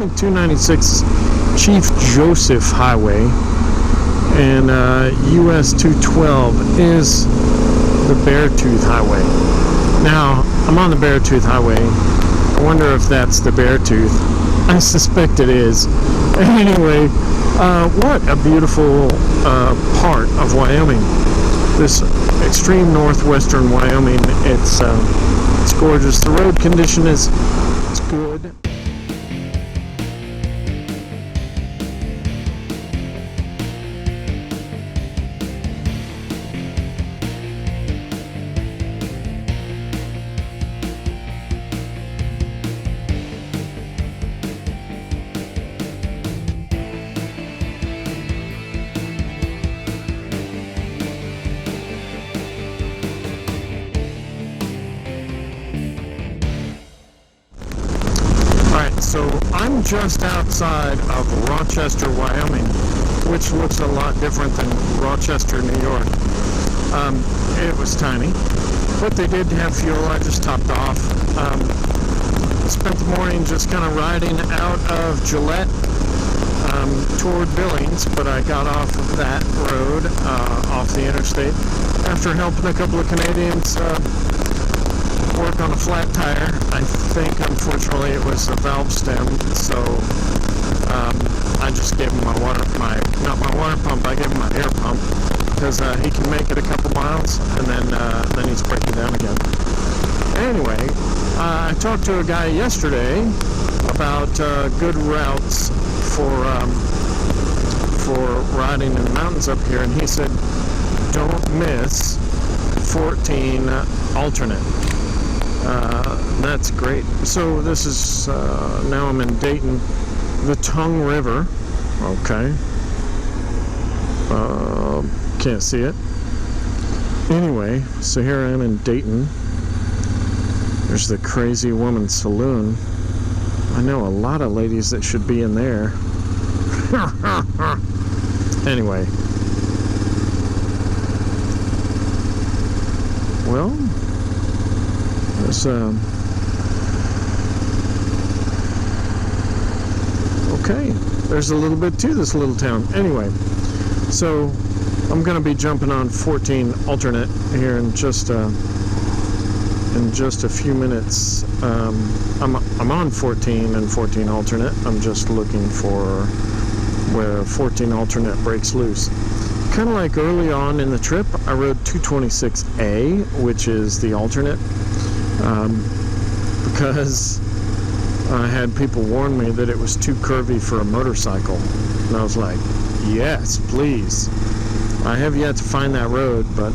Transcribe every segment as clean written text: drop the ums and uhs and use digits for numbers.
think 296 Chief Joseph Highway, and US 212 is the Beartooth Highway. Now, I'm on the Beartooth Highway. I wonder if that's the Beartooth. I suspect it is. Anyway, what a beautiful part of Wyoming. This extreme northwestern Wyoming. It's gorgeous. The road condition is good. So I'm just outside of Rochester, Wyoming, which looks a lot different than Rochester, New York. It was tiny, but they did have fuel. I just topped off. Spent the morning just kind of riding out of Gillette toward Billings, but I got off of that road, off the interstate, after helping a couple of Canadians work on a flat tire. I think, unfortunately, it was a valve stem, so I just gave him not my water pump, I gave him my air pump, because he can make it a couple miles, and then he's breaking down again. Anyway, I talked to a guy yesterday about good routes for riding in the mountains up here, and he said, don't miss 14 alternate. That's great. So this is, now I'm in Dayton, the Tongue River. Okay. Can't see it. Anyway, so here I am in Dayton. There's the Crazy Woman Saloon. I know a lot of ladies that should be in there. Anyway. Well, there's okay, there's a little bit to this little town. Anyway, so I'm going to be jumping on 14 alternate here in just a few minutes. I'm on 14 and 14 alternate. I'm just looking for where 14 alternate breaks loose. Kind of like early on in the trip, I rode 226A, which is the alternate, because I had people warn me that it was too curvy for a motorcycle, and I was like, yes, please. I have yet to find that road, but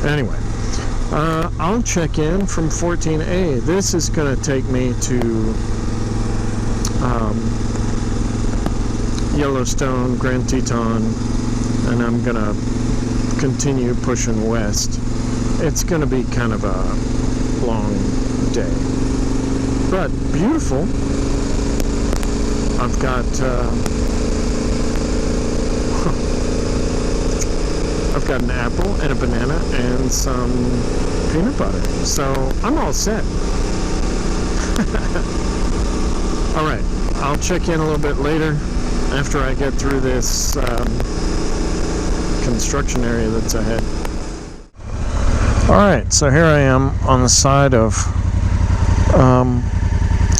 anyway, I'll check in from 14A. This is going to take me to Yellowstone, Grand Teton, and I'm going to continue pushing west. It's going to be kind of a long day, but beautiful. I've got an apple and a banana and some peanut butter, so I'm all set. Alright, I'll check in a little bit later after I get through this construction area that's ahead. Alright, so here I am on the side of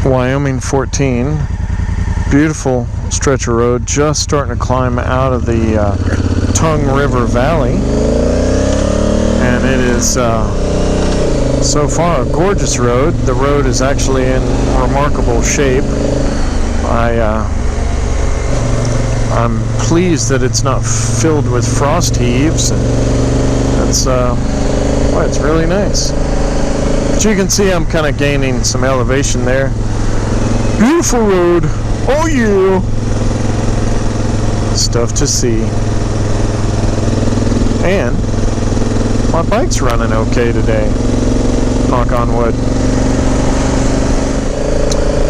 Wyoming 14. Beautiful stretch of road, just starting to climb out of the Tongue River Valley, and it is so far a gorgeous road. The road is actually in remarkable shape. I'm pleased that it's not filled with frost heaves, and it's it's really nice. But you can see I'm kind of gaining some elevation there. Beautiful road. Oh yeah! Stuff to see. And my bike's running okay today. Knock on wood.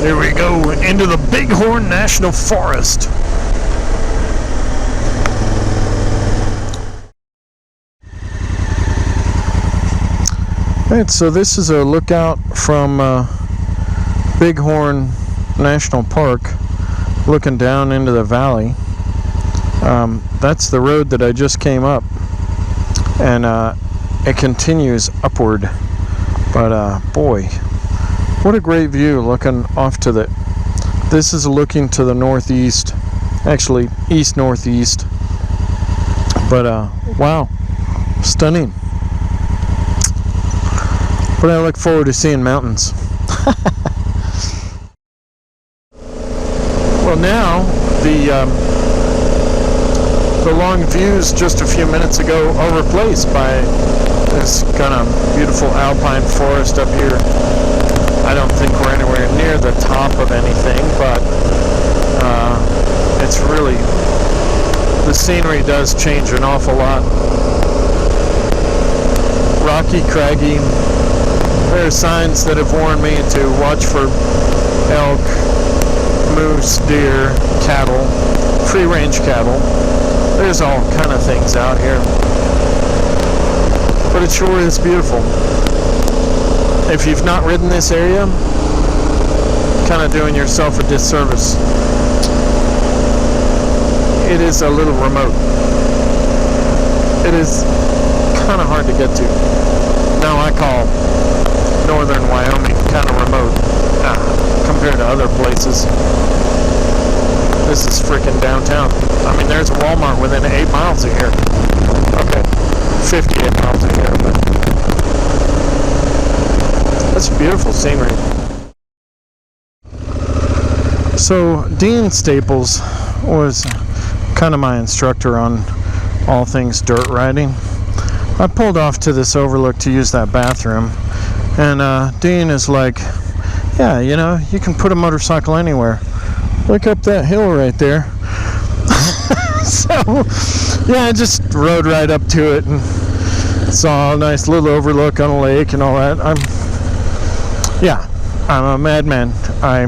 Here we go into the Bighorn National Forest. Alright, so this is a lookout from Bighorn National Park, looking down into the valley. That's the road that I just came up, and it continues upward. But boy, what a great view looking off to the... This is looking to the northeast, actually east northeast. But wow, stunning. But I look forward to seeing mountains. Well, now the long views just a few minutes ago are replaced by this kind of beautiful alpine forest up here. I don't think we're anywhere near the top of anything, but it's really, the scenery does change an awful lot. Rocky, craggy. There are signs that have warned me to watch for elk, moose, deer, cattle, free-range cattle. There's all kind of things out here. But it sure is beautiful. If you've not ridden this area, kind of doing yourself a disservice. It is a little remote. It is kind of hard to get to. Now I call northern Wyoming kind of remote compared to other places. This is freaking downtown. I mean, there's a Walmart within 8 miles of here. Okay, 58 miles of here, but that's beautiful scenery. So Dean Staples was kind of my instructor on all things dirt riding. I pulled off to this overlook to use that bathroom, and Dean is like, yeah, you know, you can put a motorcycle anywhere. Look up that hill right there. So, yeah, I just rode right up to it and saw a nice little overlook on a lake and all that. I'm a madman. I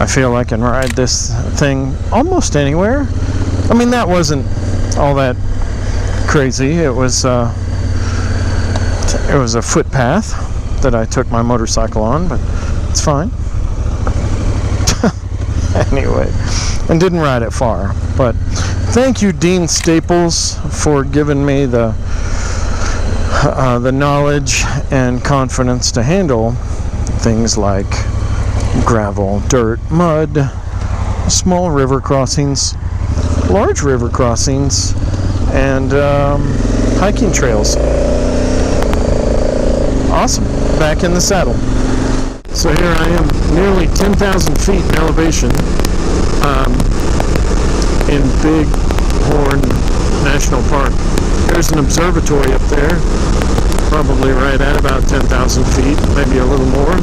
feel I can ride this thing almost anywhere. I mean, that wasn't all that crazy. It was a footpath that I took my motorcycle on, but it's fine. Anyway, and didn't ride it far. But thank you, Dean Staples, for giving me the knowledge and confidence to handle things like gravel, dirt, mud, small river crossings, large river crossings, and hiking trails. Awesome. Back in the saddle. So here I am, nearly 10,000 feet in elevation, in Bighorn National Park. There's an observatory up there, probably right at about 10,000 feet, maybe a little more.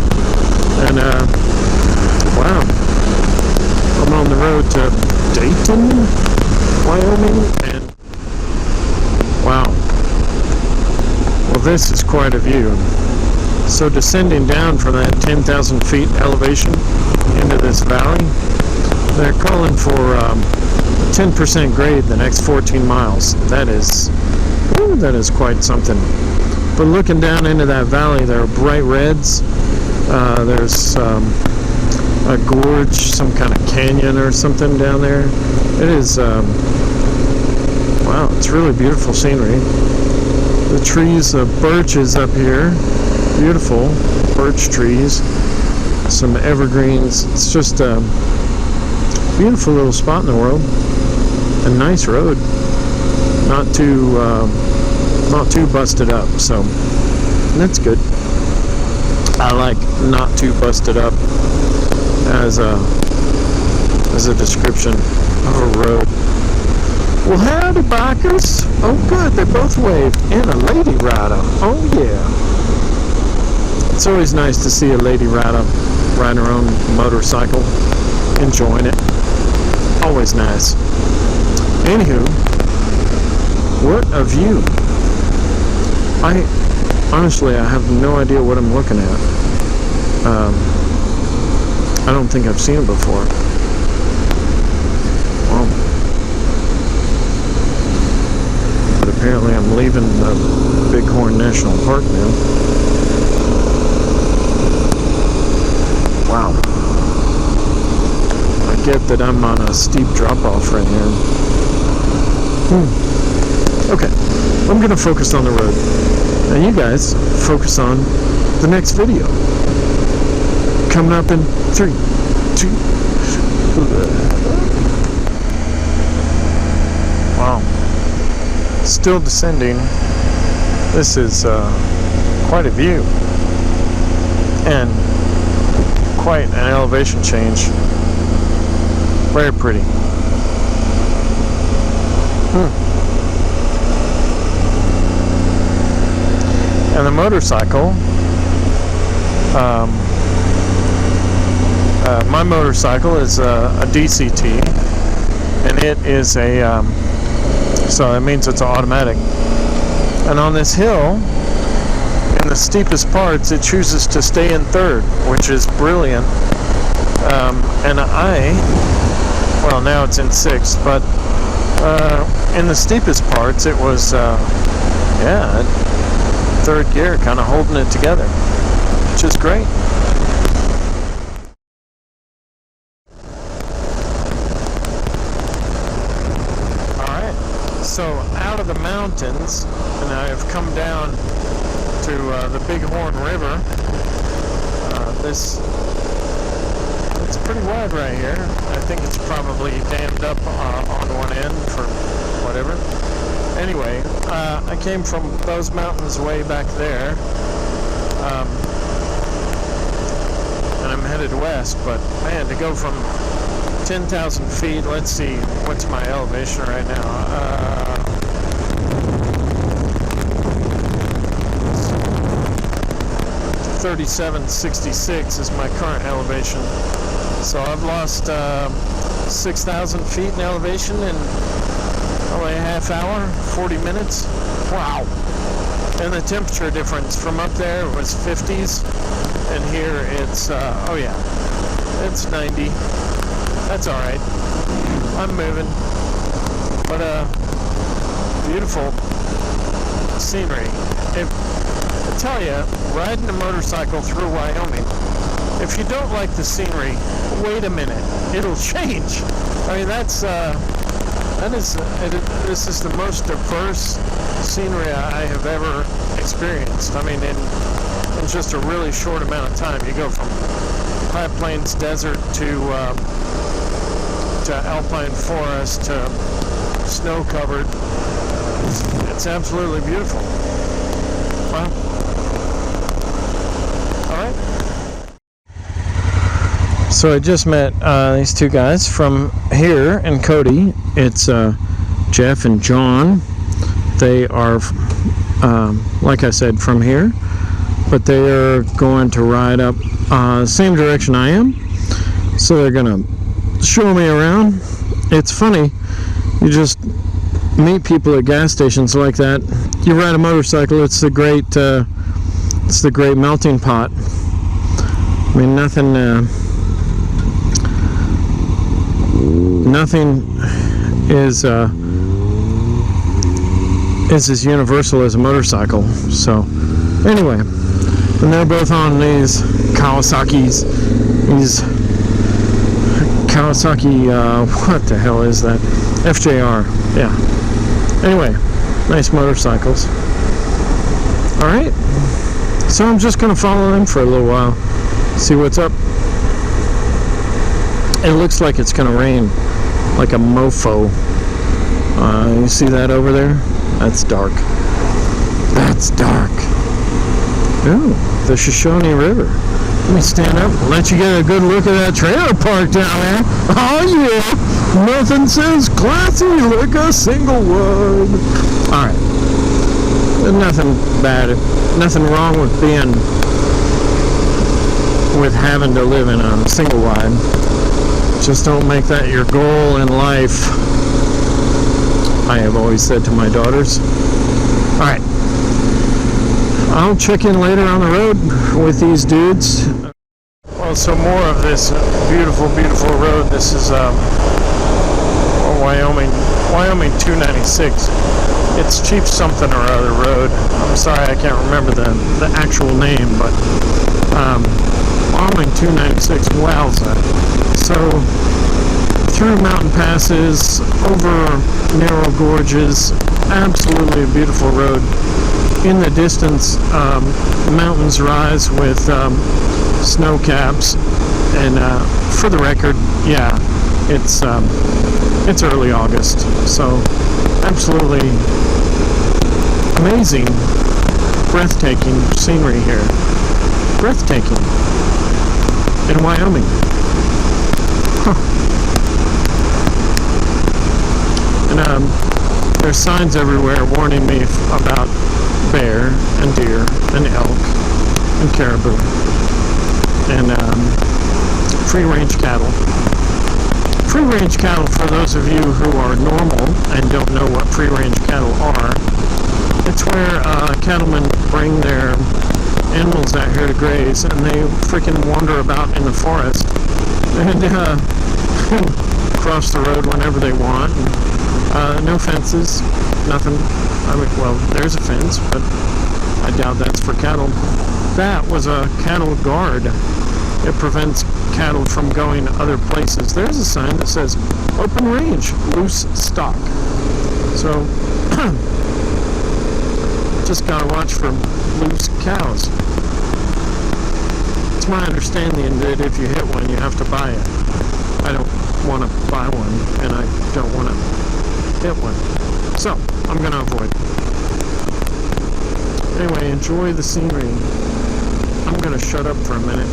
And wow, I'm on the road to Dayton, Wyoming, and wow, well, this is quite a view. So descending down from that 10,000 feet elevation into this valley, they're calling for 10% grade the next 14 miles. That is quite something. But looking down into that valley, there are bright reds. There's a gorge, some kind of canyon or something down there. It is, wow, it's really beautiful scenery. The trees of birches up here, beautiful birch trees, some evergreens. It's just a beautiful little spot in the world. A nice road, not too busted up, so that's good. I like not too busted up as a description of a road. Well, howdy, bikers. Oh, good, they both waved. And a lady rider. Oh, yeah. It's always nice to see a lady rider ride her own motorcycle, enjoying it. Always nice. Anywho, what a view. Honestly, I have no idea what I'm looking at. I don't think I've seen it before. Well, but apparently I'm leaving the Bighorn National Park now. forget that I'm on a steep drop-off right here. Okay, I'm going to focus on the road. Now you guys focus on the next video. Coming up in 3, 2... Wow. Still descending. This is quite a view. And quite an elevation change. Very pretty. And the motorcycle, my motorcycle is a DCT, and it is a, so that means it's automatic. And on this hill, in the steepest parts, it chooses to stay in third, which is brilliant. And well, now it's in sixth, but in the steepest parts, it was, yeah, third gear, kind of holding it together, which is great. Alright, so out of the mountains, and I have come down to the Bighorn River. It's pretty wide right here. I think it's probably dammed up on one end for whatever. Anyway, I came from those mountains way back there, and I'm headed west, but man, to go from 10,000 feet, let's see, what's my elevation right now? 3766 is my current elevation. So I've lost 6,000 feet in elevation in only a half hour, 40 minutes. Wow. And the temperature difference from up there was 50s, and here it's, oh yeah, it's 90. That's alright. I'm moving. But, beautiful scenery. I tell you, riding a motorcycle through Wyoming, if you don't like the scenery, wait a minute, it'll change. I mean, this is the most diverse scenery I have ever experienced. I mean, in just a really short amount of time, you go from high plains desert to alpine forest to snow covered. It's absolutely beautiful. Wow. Alright. So I just met these two guys from here in Cody. It's Jeff and John. They are, like I said, from here, but they are going to ride up same direction I am. So they're going to show me around. It's funny, you just meet people at gas stations like that. You ride a motorcycle, it's the great melting pot. I mean, nothing is as universal as a motorcycle. So anyway, and they're both on these Kawasaki's, what the hell is that? FJR, yeah. Anyway, nice motorcycles. Alright, so I'm just going to follow them for a little while, see what's up. It looks like it's going to rain, like a mofo. You see that over there? That's dark. That's dark. Ooh, the Shoshone River. Let me stand up and let you get a good look at that trailer park down there. Oh yeah, nothing says classy like a single word. Alright, nothing bad, nothing wrong with having to live in a single wide. Just don't make that your goal in life, I have always said to my daughters. Alright, I'll check in later on the road with these dudes. Well, so more of this beautiful, beautiful road. This is Wyoming 296. It's Chief something or other road. I'm sorry, I can't remember the actual name, but Wyoming 296. Wowza. So through mountain passes, over narrow gorges. Absolutely a beautiful road. In the distance, mountains rise with snow caps, and for the record, yeah, it's early August, so absolutely amazing, breathtaking scenery here. Breathtaking in Wyoming. Huh. And there's signs everywhere warning me about bear and deer and elk and caribou and free-range cattle. Free-range cattle, for those of you who are normal and don't know what free-range cattle are, it's where cattlemen bring their animals out here to graze, and they freaking wander about in the forest and cross the road whenever they want. And, no fences, nothing. I mean, well, there's a fence, but I doubt that's for cattle. That was a cattle guard. It prevents cattle from going other places. There's a sign that says open range, loose stock. So just gotta watch for loose cows. It's my understanding that if you hit one, you have to buy it. I don't want to buy one, and I don't want to hit one. So I'm going to avoid. Anyway, enjoy the scenery. I'm going to shut up for a minute,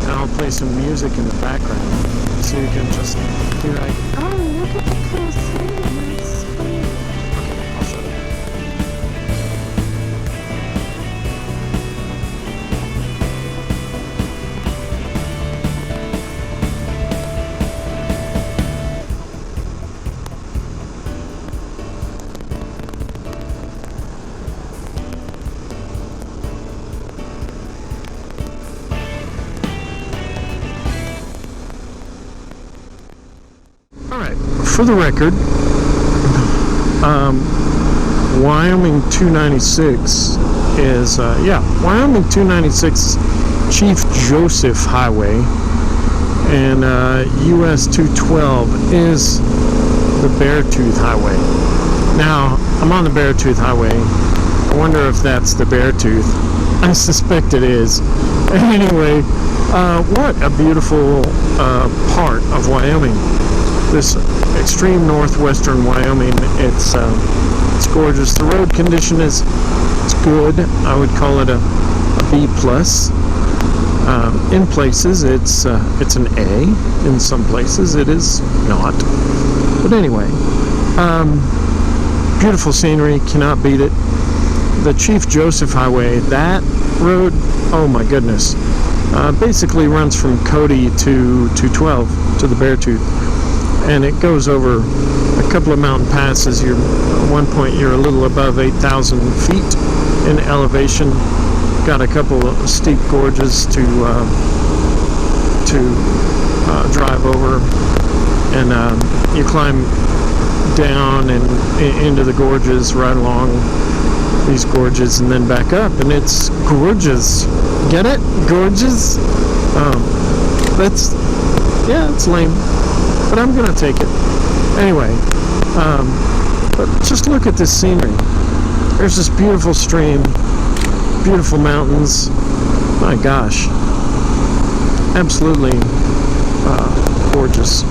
and I'll play some music in the background so you can just be like, oh, look at the cool scenery. It's funny. Okay, I'll shut up. For the record, Wyoming 296 is, Wyoming 296 Chief Joseph Highway, and US 212 is the Beartooth Highway. Now, I'm on the Beartooth Highway. I wonder if that's the Beartooth. I suspect it is. Anyway, what a beautiful part of Wyoming. This extreme northwestern Wyoming, it's gorgeous. The road condition is good. I would call it a B+. In places, it's an A. In some places, it is not. But anyway, beautiful scenery. Cannot beat it. The Chief Joseph Highway, that road, oh my goodness, basically runs from Cody to 212 to the Beartooth. And it goes over a couple of mountain passes. At one point you're a little above 8,000 feet in elevation. Got a couple of steep gorges to drive over, and you climb down and into the gorges, right along these gorges, and then back up, and it's gorgeous. Get it? Gorgeous? It's lame. But I'm going to take it. Anyway, but just look at this scenery. There's this beautiful stream, beautiful mountains. My gosh. Absolutely gorgeous.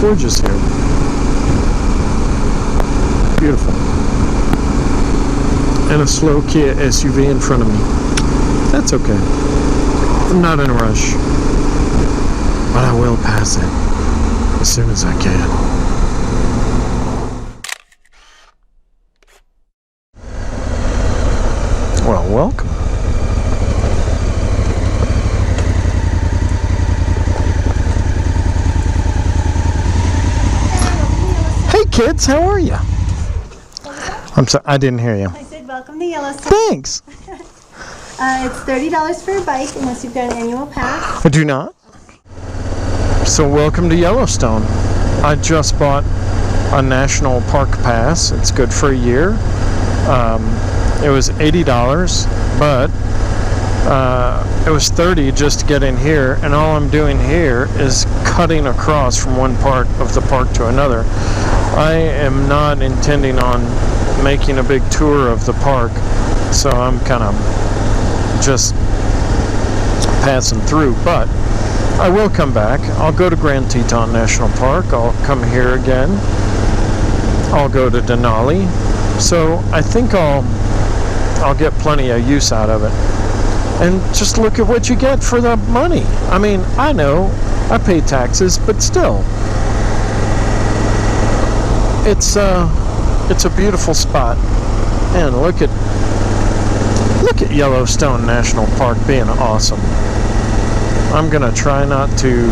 Gorgeous here. Beautiful. And a slow Kia SUV in front of me. That's okay. I'm not in a rush. But I will pass it as soon as I can. Well, welcome. Hey kids, how are you? I'm sorry, I didn't hear you. I said welcome to Yellowstone. Thanks. It's $30 for a bike unless you've got an annual pass. I do not. So welcome to Yellowstone. I just bought a national park pass. It's good for a year. It was $80, but It was 30 just to get in here, and all I'm doing here is cutting across from one part of the park to another. I am not intending on making a big tour of the park, so I'm kind of just passing through, but I will come back. I'll go to Grand Teton National Park. I'll come here again. I'll go to Denali. So I think I'll get plenty of use out of it. And just look at what you get for the money. I mean, I know I pay taxes, but still, it's a beautiful spot. And look at Yellowstone National Park being awesome. I'm gonna try not to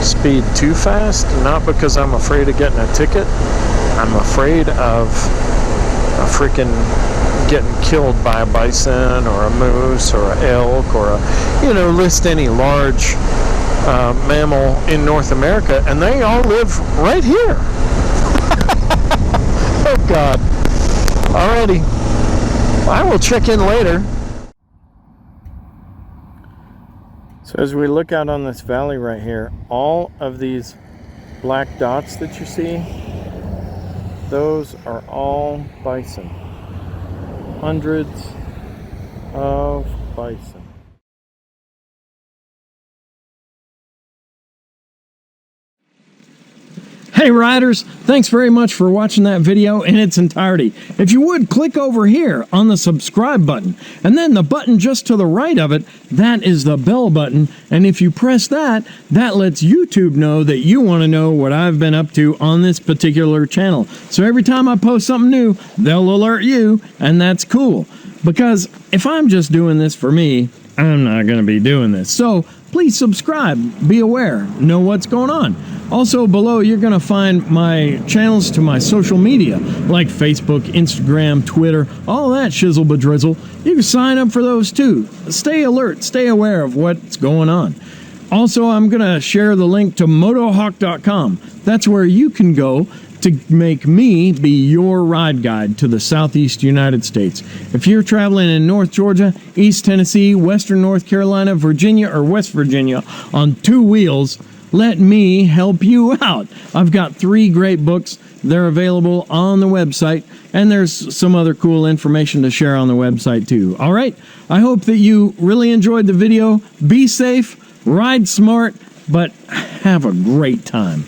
speed too fast, not because I'm afraid of getting a ticket. I'm afraid of a freaking getting killed by a bison or a moose or an elk or list any large mammal in North America, and they all live right here. Oh God. Alrighty. I will check in later. So as we look out on this valley right here, all of these black dots that you see, those are all bison. Hundreds of bison. Hey riders, thanks very much for watching that video in its entirety. If you would, click over here on the subscribe button, and then the button just to the right of it, that is the bell button, and if you press that, that lets YouTube know that you want to know what I've been up to on this particular channel. So every time I post something new, they'll alert you, and that's cool. Because if I'm just doing this for me, I'm not going to be doing this. So please subscribe, be aware, know what's going on. Also below, you're going to find my channels to my social media, like Facebook, Instagram, Twitter, all that shizzle bedrizzle. You can sign up for those too. Stay alert, stay aware of what's going on. Also, I'm going to share the link to Motohawk.com. That's where you can go to make me be your ride guide to the southeast United States. If you're traveling in North Georgia, East Tennessee, Western North Carolina, Virginia, or West Virginia on 2 wheels, let me help you out. I've got 3 great books. They're available on the website, and there's some other cool information to share on the website too. All right, I hope that you really enjoyed the video. Be safe, ride smart, but have a great time.